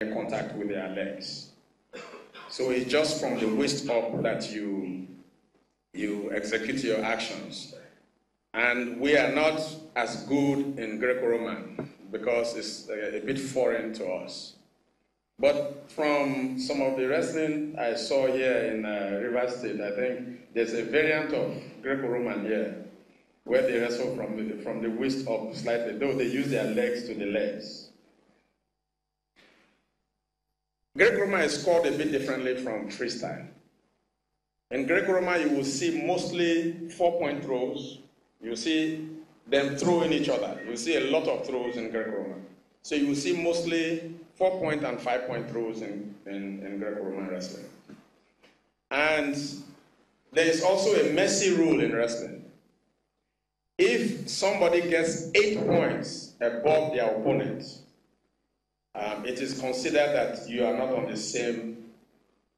contact with their legs. So it's just from the waist up that you execute your actions. And we are not as good in Greco-Roman because it's a bit foreign to us. But from some of the wrestling I saw here in River State, I think there's a variant of Greco-Roman here where they wrestle from the waist up slightly, though they use their legs to the legs. Greco-Roman is called a bit differently from freestyle. In Greco-Roman, you will see mostly 4-point throws. You see them throwing each other. You see a lot of throws in Greco-Roman. So you will see mostly 4-point and 5-point throws in Greco-Roman wrestling. And there is also a mercy rule in wrestling. If somebody gets 8 points above their opponent, it is considered that you are not on the same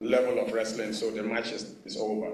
level of wrestling, so the match is over.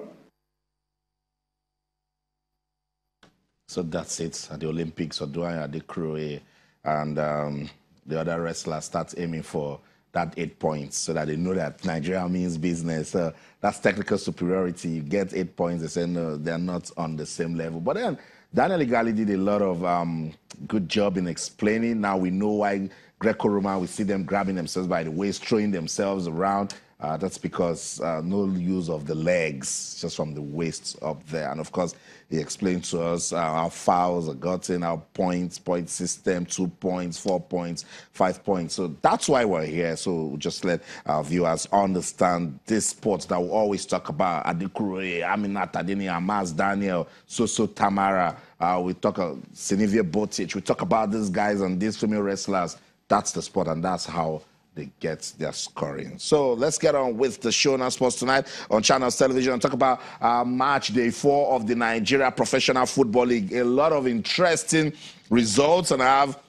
So that's it at the Olympics. Oduanya Adekroe and the other wrestlers start aiming for that 8 points so that they know that Nigeria means business. That's technical superiority. You get 8 points, they say no, they're not on the same level. But then Daniel Igali did a lot of good job in explaining. Now we know why Greco-Roman, we see them grabbing themselves by the waist, throwing themselves around. That's because no use of the legs, just from the waist up there. And of course, he explained to us how fouls are gotten, how point system, 2 points, 4 points, 5 points. So that's why we're here. So we'll just let our viewers understand this sport that we always talk about. Adekroe, Aminat Adeni, Amaz Daniel, Soso Tamara. We talk about Sinivia Botic. We talk about these guys and these female wrestlers. That's the sport, and that's how they get their scoring. So let's get on with the show now, Sports Tonight on Channels Television, and talk about match day 4 of the Nigeria Professional Football League. A lot of interesting results, and I have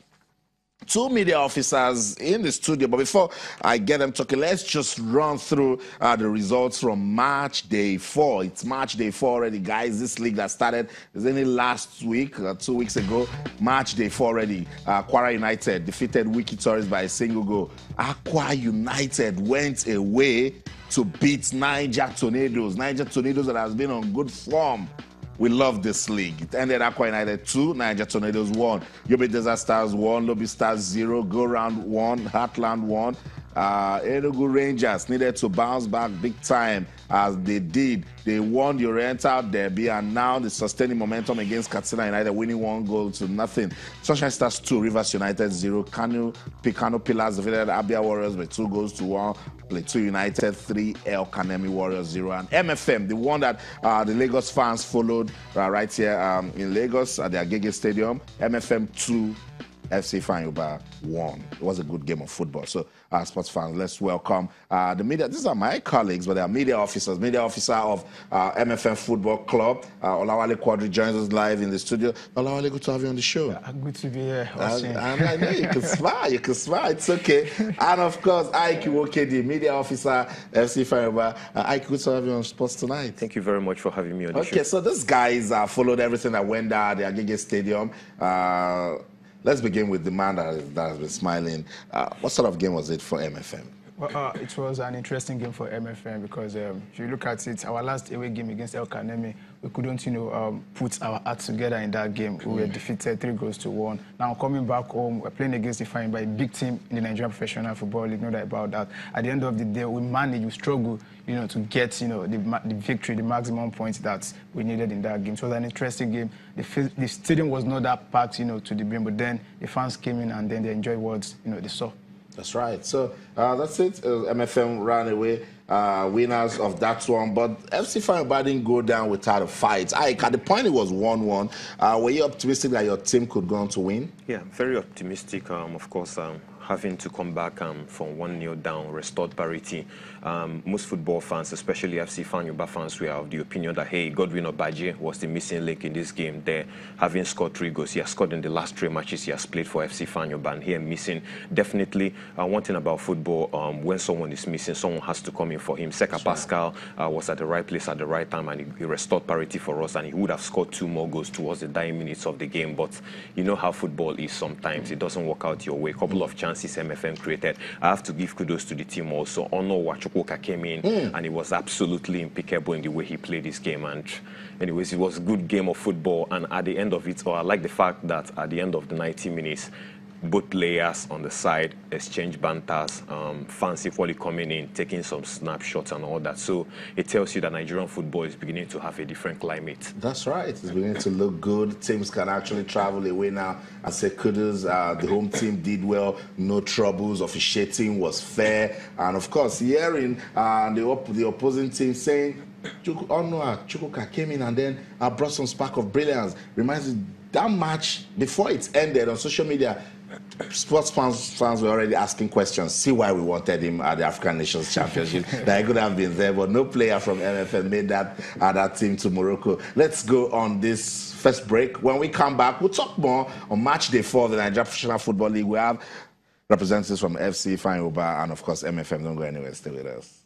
2 media officers in the studio. But before I get them talking, let's just run through the results from match day 4. It's match day 4 already, guys. This league that started is only last week, 2 weeks ago. Match day 4 already. Kwara United defeated Wiki Tourists by a single goal. Akwa United went away to beat Niger Tornadoes. Niger Tornadoes that has been on good form. We love this league. It ended Akwa United 2, Niger Tornadoes 1. Yobe Desert Stars 1, Lobby Stars 0, Go Round 1, Heartland 1. Enugu Rangers needed to bounce back big time as they did. They won the Oriental Derby, and now they're sustaining momentum against Katsina United, winning 1-0. Sunshine Stars 2, Rivers United 0. Picano Pillars defeated Abia Warriors by 2-1. Plateau United 3, El Kanemi Warriors 0. And MFM, the one that the Lagos fans followed right here in Lagos at the Agege Stadium. MFM 2, FC Fanyuba 1. It was a good game of football. So, sports fans, let's welcome the media. These are my colleagues, but they are media officers. Media officer of MFM Football Club, Olawale Quadri, joins us live in the studio. Olawale, good to have you on the show. Good to be here. And I know you can smile. You can smile. It's okay. And of course, Ike Wokedi, media officer, FC Fanyuba. Ike, good to have you on Sports Tonight. Thank you very much for having me on the show. Okay, so these guys followed everything that went down at the Agege Stadium. Let's begin with the man that has been smiling. What sort of game was it for MFM? Well, it was an interesting game for MFM because if you look at it, our last away game against El Kanemi, we couldn't, put our hearts together in that game. We were defeated 3-1. Now coming back home, we're playing against the by a big team in the Nigerian Professional Football League. No doubt about that. At the end of the day, we managed, we struggled, to get, the victory, the maximum points that we needed in that game. So it was an interesting game. The stadium was not that packed, to the brim, but then the fans came in and then they enjoyed what, they saw. That's right. So that's it. MFM ran away winners of that one. But FC Fanyuba didn't go down without a fight. At the point it was 1-1. Were you optimistic that your team could go on to win? Yeah, very optimistic. Of course, having to come back from 1-0 down, restored parity. Most football fans, especially FC Fanyuba fans, were of the opinion that, hey, Godwin Obaje was the missing link in this game. There, having scored 3 goals, he has scored in the last 3 matches he has played for FC Fanyuba, and here missing. Definitely, one thing about football, when someone is missing, someone has to come in for him. Seka Pascal was at the right place at the right time, and he restored parity for us, and he would have scored 2 more goals towards the dying minutes of the game. But you know how football is sometimes. It doesn't work out your way. A couple of chances circumstances MFM created. I have to give kudos to the team also. Ono Wachukwuka came in and he was absolutely impeccable in the way he played this game. And anyways, it was a good game of football. And at the end of it, I like the fact that at the end of the 90 minutes, both players on the side exchange banters, fancifully coming in, taking some snapshots and all that. So it tells you that Nigerian football is beginning to have a different climate. That's right. It's beginning to look good. Teams can actually travel away now. I say kudos. The home team did well. No troubles. Officiating was fair. And of course, hearing the opposing team saying, Chukwuka came in and then brought some spark of brilliance. Reminds me, that match, before it ended on social media, sports fans were already asking questions. See why we wanted him at the African Nations Championship. That he could have been there, but no player from MFL made that team to Morocco. Let's go on this first break. When we come back, we'll talk more on match day 4 of the Nigeria Professional Football League. We have representatives from FC, Fine Uba, and of course MFM. Don't go anywhere. Stay with us.